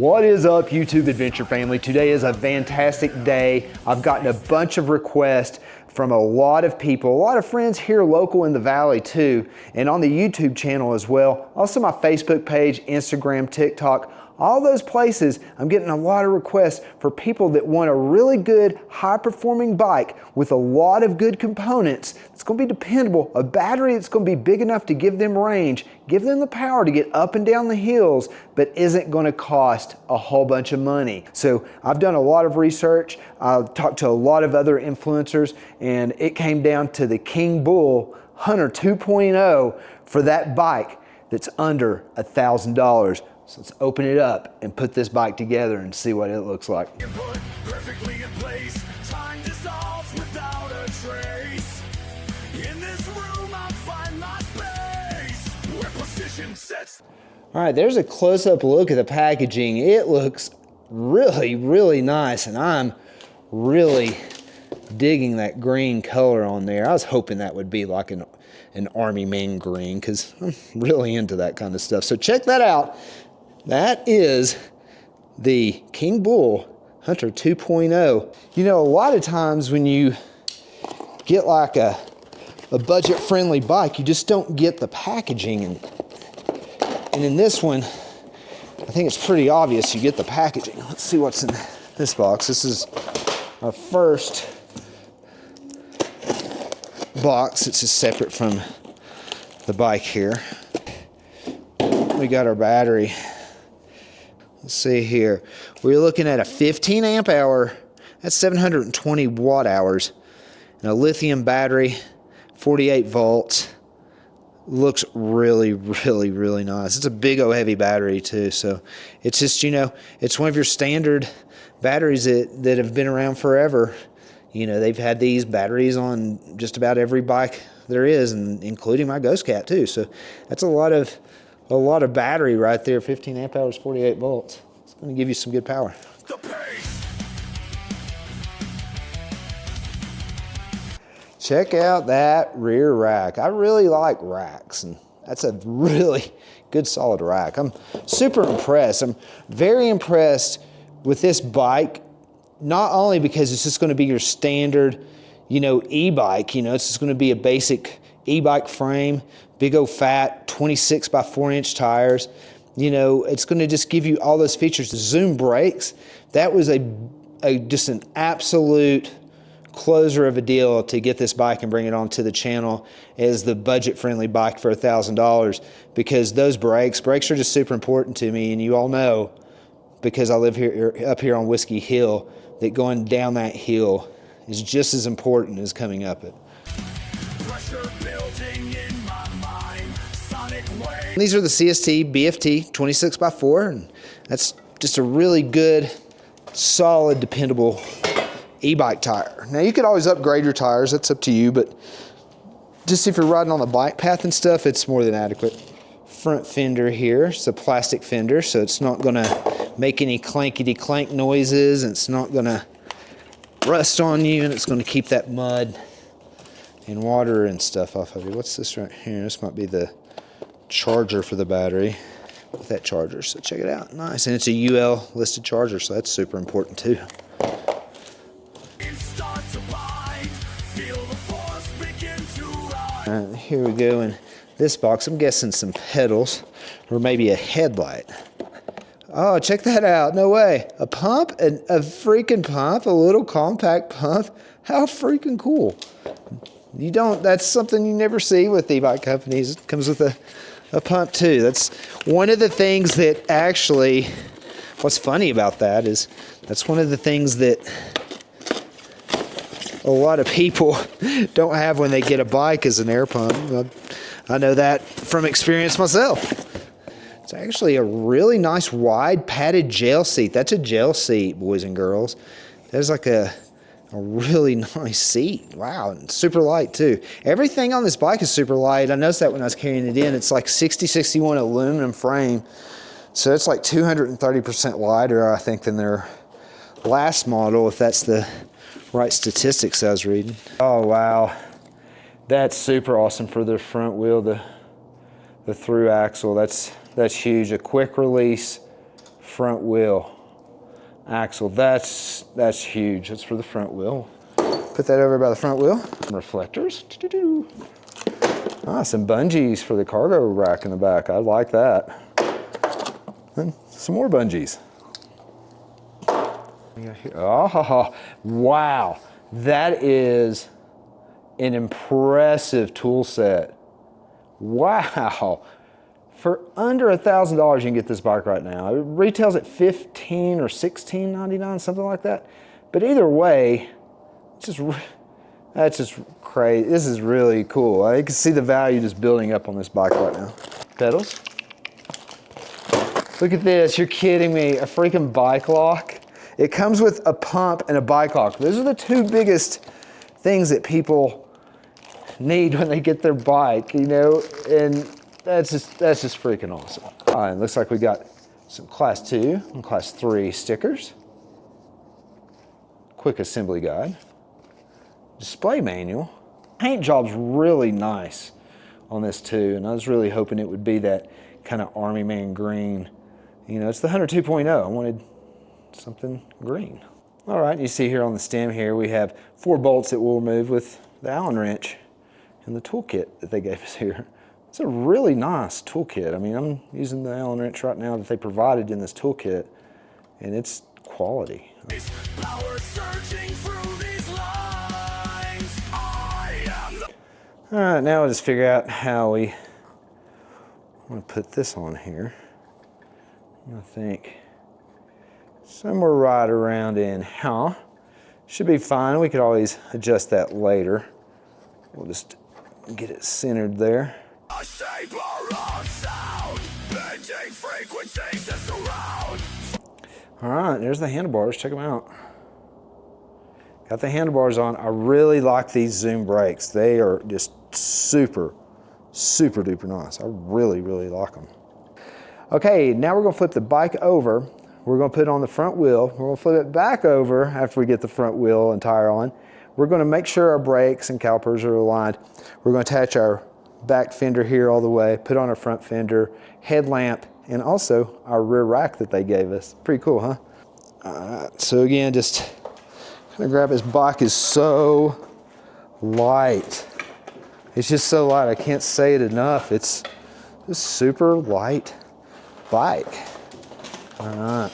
What is up, YouTube Adventure family? Today is a fantastic day. I've gotten a bunch of requests from a lot of people, a lot of friends here local in the valley too, and on the YouTube channel as well. Also my Facebook page, Instagram, TikTok, all those places. I'm getting a lot of requests for people that want a really good, high-performing bike with a lot of good components. It's going to be dependable, a battery that's going to be big enough to give them range, give them the power to get up and down the hills, but isn't going to cost a whole bunch of money. So I've done a lot of research. I've talked to a lot of other influencers, and it came down to the Kingbull Hunter 2.0 for that bike that's under $1,000. So let's open it up and put this bike together and see what it looks like. Perfectly in place, time dissolves without a trace. In this room I'll find my space, where precision sets. All right, there's a close-up look at the packaging. It looks really, really nice, and I'm really digging that green color on there. I was hoping that would be like an Army man green, because I'm really into that kind of stuff. So check that out. That is the Kingbull Hunter 2.0. You know, a lot of times when you get like a budget-friendly bike, you just don't get the packaging. And in this one, I think it's pretty obvious you get the packaging. Let's see what's in this box. This is our first box. It's just separate from the bike here. We got our battery. Let's see here. We're looking at a 15 amp hour, that's 720 watt hours, and a lithium battery, 48 volts. Looks really, really, really nice. It's a big old heavy battery too, so it's just, you know, it's one of your standard batteries that have been around forever. You know, they've had these batteries on just about every bike there is, and including my Ghost Cat too. So that's a lot of battery right there. 15 amp hours, 48 volts. It's going to give you some good power. The pace. Check out that rear rack. I really like racks, and that's a really good solid rack. I'm super impressed. I'm very impressed with this bike, not only because it's just going to be your standard, you know, e-bike. You know, it's just going to be a basic e-bike frame, big old fat 26 by 4 inch tires. You know, it's going to just give you all those features. The Zoom brakes, that was just an absolute closer of a deal to get this bike and bring it onto the channel as the budget-friendly bike for $1,000, because those brakes are just super important to me, and you all know, because I live here up here on Whiskey Hill, that going down that hill is just as important as coming up it. Pressure building in my mind, sonic wave. These are the CST BFT 26 by 4, and that's just a really good, solid, dependable e-bike tire. Now you could always upgrade your tires, that's up to you, but just if you're riding on the bike path and stuff, it's more than adequate. Front fender here, it's a plastic fender, so it's not gonna make any clankety clank noises, and it's not gonna rust on you, and it's gonna keep that mud and water and stuff off of you. What's this right here? This might be the charger for the battery with that charger, so check it out. Nice, and it's a UL listed charger, so that's super important too. Here we go in this box. I'm guessing some pedals or maybe a headlight. Oh, check that out. No way. A pump, a freaking pump, a little compact pump. How freaking cool. That's something you never see with e-bike companies. It comes with a pump too. That's one of the things that actually, what's funny about that is that's one of the things that a lot of people don't have when they get a bike as an air pump. I know that from experience myself. It's actually a really nice wide padded jail seat. That's a jail seat, boys and girls. There's like a really nice seat. Wow, and super light too. Everything on this bike is super light. I noticed that when I was carrying it in. It's like 6061 aluminum frame. So it's like 230% lighter, I think, than their last model, if that's the right statistics I was reading. Oh wow, that's super awesome for the front wheel, the through axle. That's huge. A quick release front wheel axle. That's huge. That's for the front wheel. Put that over by the front wheel. Reflectors. Ah, some bungees for the cargo rack in the back. I like that. And some more bungees. Oh, wow. That is an impressive tool set. Wow. For under $1,000, you can get this bike right now. It retails at $15 or $16.99, something like that. But either way, that's just crazy. This is really cool. I can see the value just building up on this bike right now. Pedals. Look at this, you're kidding me. A freaking bike lock. It comes with a pump and a bike lock. Those are the two biggest things that people need when they get their bike, you know, and that's just freaking awesome. All right, looks like we got some Class 2 and Class 3 stickers. Quick assembly guide. Display manual. Paint job's really nice on this too, and I was really hoping it would be that kind of Army Man green. You know, it's the Hunter 2.0. I wanted something green. All right, you see here on the stem here, we have 4 bolts that we'll remove with the Allen wrench and the toolkit that they gave us here. It's a really nice toolkit. I mean, I'm using the Allen wrench right now that they provided in this toolkit, and it's quality. Power surging through these lines. I am the All right, now we'll just figure out how we want to put this on here. I think somewhere right around in how. Should be fine. We could always adjust that later. We'll just get it centered there. a shaper of sound, bending frequencies that surround. All right, there's the handlebars. Check them out. Got the handlebars on. I really like these Zoom brakes. They are just super, super duper nice. I really, really like them. Okay, now we're gonna flip the bike over. We're gonna put it on the front wheel. We're gonna flip it back over after we get the front wheel and tire on. We're gonna make sure our brakes and calipers are aligned. We're gonna attach our back fender here all the way, put on our front fender, headlamp, and also our rear rack that they gave us. Pretty cool, huh? All right, so again, just kind of grab this bike is so light. It's just so light, I can't say it enough. It's just super light bike. All right.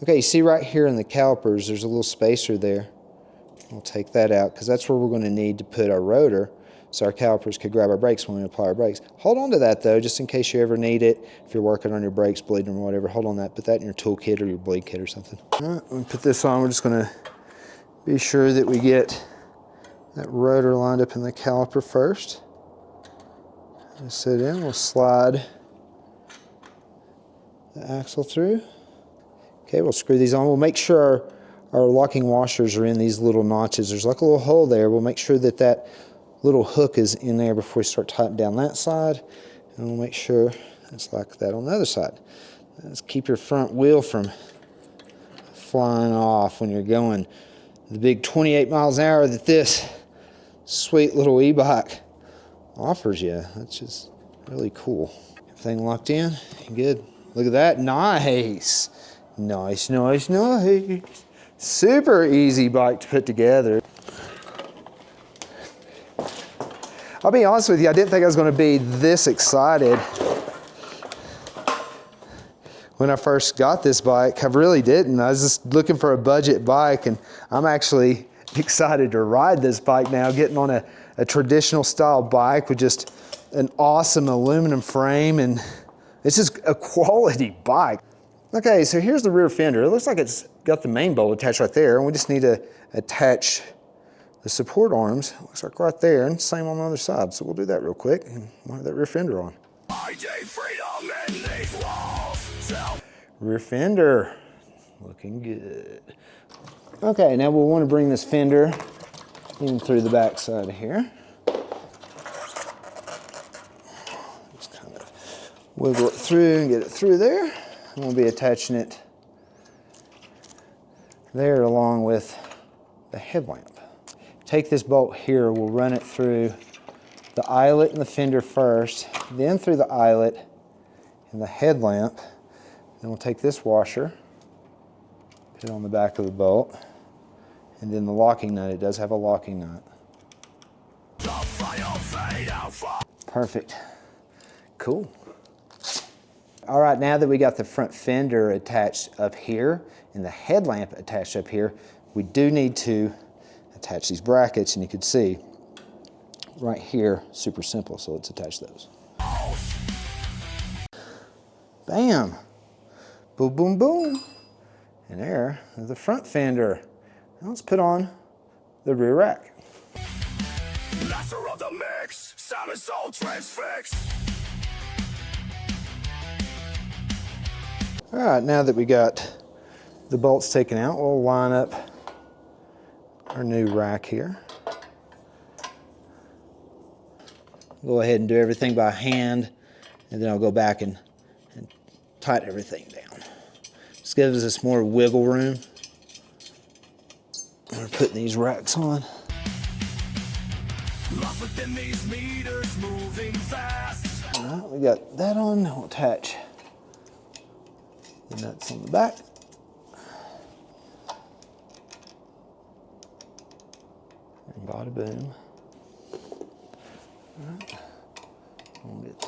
Okay, you see right here in the calipers, there's a little spacer there. I'll take that out because that's where we're going to need to put our rotor so our calipers could grab our brakes when we apply our brakes. Hold on to that though, just in case you ever need it. If you're working on your brakes, bleeding or whatever, hold on that. Put that in your tool kit or your bleed kit or something. All right, when we put this on, we're just going to be sure that we get that rotor lined up in the caliper first. Just sit in, we'll slide the axle through. Okay, we'll screw these on. We'll make sure our locking washers are in these little notches. There's like a little hole there. We'll make sure that that little hook is in there before we start tightening down that side. And we'll make sure it's like that on the other side. Just keep your front wheel from flying off when you're going the big 28 miles an hour that this sweet little e-bike offers you. That's just really cool. Everything locked in, good. Look at that, nice. Nice, nice, nice. Super easy bike to put together. I'll be honest with you, I didn't think I was going to be this excited when I first got this bike. I really didn't. I was just looking for a budget bike, and I'm actually excited to ride this bike now, getting on a traditional style bike with just an awesome aluminum frame, and it's just a quality bike. Okay, so here's the rear fender. It looks like it's got the main bolt attached right there, and we just need to attach the support arms. Looks like right there, and same on the other side. So we'll do that real quick, and we'll have that rear fender on. Rear fender, looking good. Okay, now we'll want to bring this fender in through the back side here. Just kind of wiggle it through and get it through there. And we'll be attaching it there along with the headlamp. Take this bolt here, we'll run it through the eyelet and the fender first, then through the eyelet and the headlamp, Then we'll take this washer, put it on the back of the bolt, and then the locking nut. It does have a locking nut. Perfect. Cool. All right, now that we got the front fender attached up here and the headlamp attached up here, we do need to attach these brackets, and you can see right here, super simple, so let's attach those. Bam, boom, boom, boom. And there is the front fender. Now let's put on the rear rack. Master of the mix, sound is all transfixed. All right, now that we got the bolts taken out, we'll line up our new rack here. Go ahead and do everything by hand, and then I'll go back and tighten everything down. This gives us more wiggle room. We're putting these racks on. Lost within these meters, moving fast. All right, we got that on. Now we'll attach the nuts on the back. And bada boom. All right. We'll get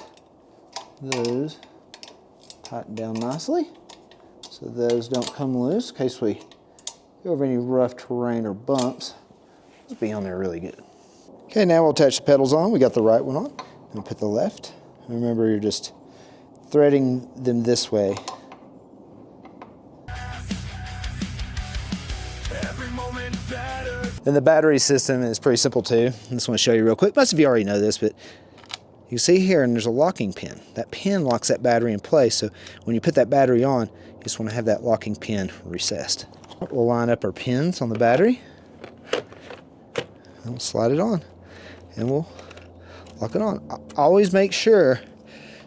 those tightened down nicely so those don't come loose in case we go over any rough terrain or bumps. Those be on there really good. Okay, now we'll attach the pedals on. We got the right one on. And put the left. And remember, you're just threading them this way. Every moment better. Then the battery system is pretty simple too. I just want to show you real quick. Most of you already know this, but you see here, and there's a locking pin. That pin locks that battery in place. So when you put that battery on, you just want to have that locking pin recessed. We'll line up our pins on the battery. And we'll slide it on. And we'll lock it on. Always make sure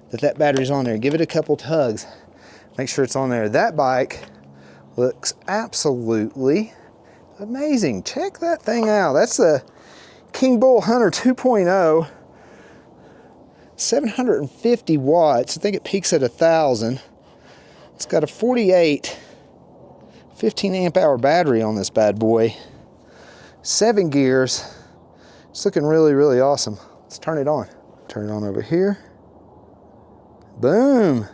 that that battery's on there. Give it a couple tugs. Make sure it's on there. That bike looks absolutely amazing. Check that thing out. That's the Kingbull Hunter 2.0. 750 watts. I think it peaks at 1,000. It's got a 48 15 amp hour battery on this bad boy. 7 gears. It's looking really, really awesome. Let's turn it on. Turn it on over here. Boom.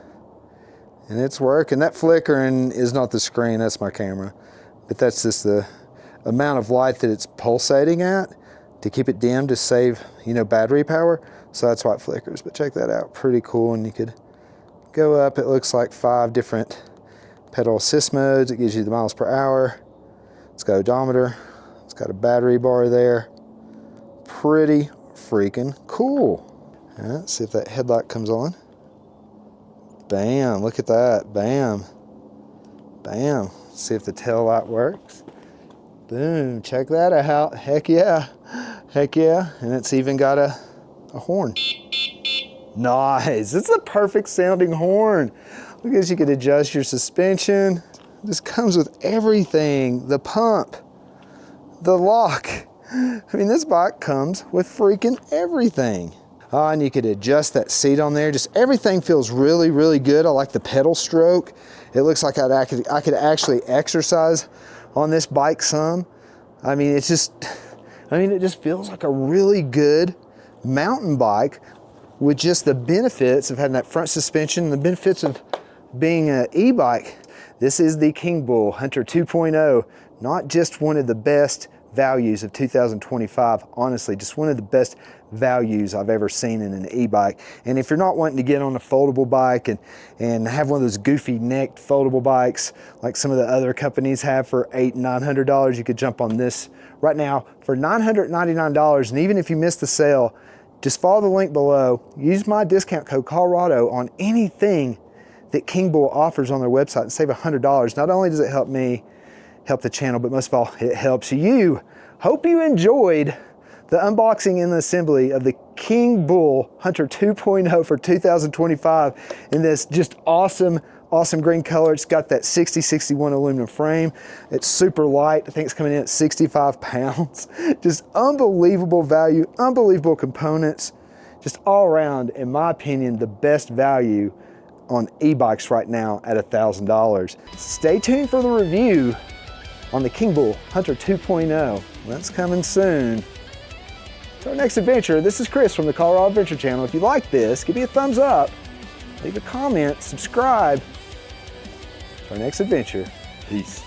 And it's working. That flickering is not the screen, that's my camera. But that's just the amount of light that it's pulsating at to keep it dim to save, battery power. So that's why it flickers. But check that out, pretty cool. And you could go up, it looks like 5 different pedal assist modes. It gives you the miles per hour. It's got odometer. It's got a battery bar there. Pretty freaking cool. All right, see if that headlight comes on. Bam, look at that, bam. Bam, see if the tail light works. Boom, check that out, heck yeah. Heck yeah, and it's even got a horn. Nice, it's a perfect sounding horn. Look at this, you can adjust your suspension. This comes with everything, the pump, the lock. I mean, this bike comes with freaking everything. And you could adjust that seat on there. Just everything feels really, really good. I like the pedal stroke. It looks like I could actually exercise on this bike some. I mean, it just feels like a really good mountain bike with just the benefits of having that front suspension, the benefits of being an e-bike. This is the Kingbull Hunter 2.0, not just one of the best values of 2025, honestly, just one of the best values I've ever seen in an e-bike. And if you're not wanting to get on a foldable bike and have one of those goofy necked foldable bikes like some of the other companies have for $800 and $900, you could jump on this right now for $999. And even if you miss the sale, just follow the link below, use my discount code Colorado on anything that Kingbull offers on their website and save $100. Not only does it help me, help the channel, but most of all, it helps you. Hope you enjoyed the unboxing and the assembly of the Kingbull Hunter 2.0 for 2025 in this just awesome green color. It's got that 6061 aluminum frame. It's super light. I think it's coming in at 65 pounds. Just unbelievable value, unbelievable components. Just all around, in my opinion, the best value on e-bikes right now at $1,000. Stay tuned for the review on the Kingbull Hunter 2.0. That's coming soon. To our next adventure, this is Chris from the Colorado Adventure Channel. If you like this, give me a thumbs up, leave a comment, subscribe. To our next adventure, peace.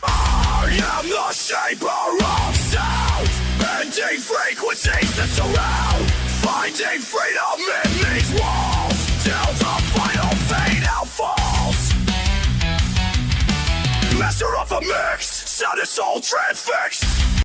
I am the shaper of sound, bending frequencies that surround, finding freedom in these walls, till the final fade out falls. Master of the mix, sound is soul transfixed.